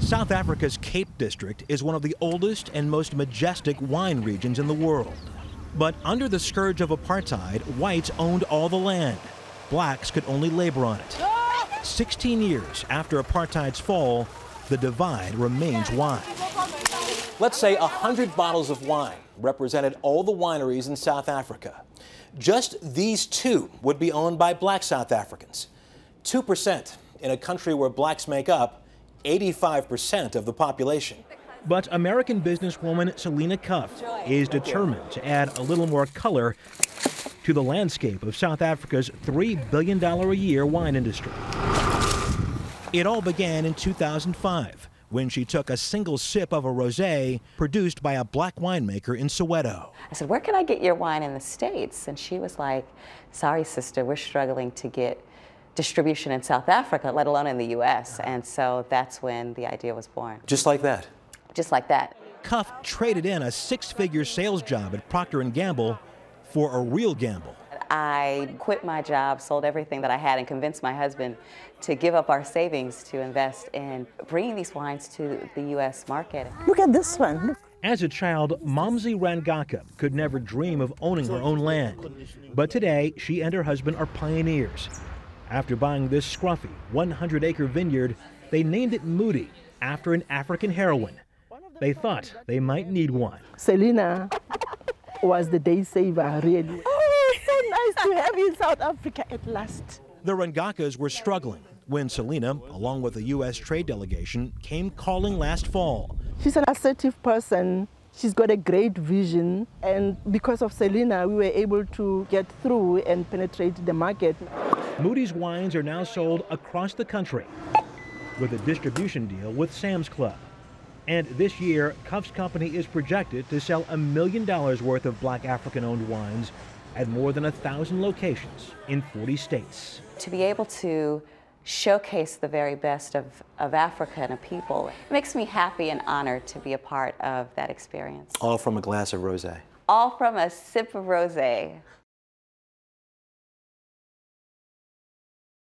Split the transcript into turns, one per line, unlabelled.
South Africa's Cape District is one of the oldest and most majestic wine regions in the world. But under the scourge of apartheid, whites owned all the land. Blacks could only labor on it. 16 years after apartheid's fall, the divide remains wide. Let's say 100 bottles of wine represented all the wineries in South Africa. Just these two would be owned by black South Africans. 2% in a country where blacks make up 85% of the population. But American businesswoman Selena Cuffe is determined to add a little more color to the landscape of South Africa's $3 billion a year wine industry. It all began in 2005 when she took a single sip of a rosé produced by a black winemaker in Soweto.
I said, "Where can I get your wine in the States?" And she was like, "Sorry, sister, we're struggling to get distribution in South Africa, let alone in the U.S." And so that's when the idea was born.
Just like that?
Just like that.
Cuffe traded in a six-figure sales job at Procter & Gamble for a real gamble.
I quit my job, sold everything that I had, and convinced my husband to give up our savings to invest in bringing these wines to the U.S. market.
Look at this one.
As a child, Momsi Rangaka could never dream of owning her own land. But today, she and her husband are pioneers. After buying this scruffy 100-acre vineyard, they named it Moody after an African heroine. They thought they might need one.
Selena was the day saver, really. Oh, it's so nice to have you in South Africa at last.
The Rangakas were struggling when Selena, along with a U.S. trade delegation, came calling last fall.
She's an assertive person. She's got a great vision. And because of Selena, we were able to get through and penetrate the market.
Moody's wines are now sold across the country with a distribution deal with Sam's Club. And this year, Cuffe's company is projected to sell $1 million worth of black African-owned wines at more than 1,000 locations in 40 states.
To be able to showcase the very best of Africa and a people, it makes me happy and honored to be a part of that experience.
All from a glass of rosé.
All from a sip of rosé.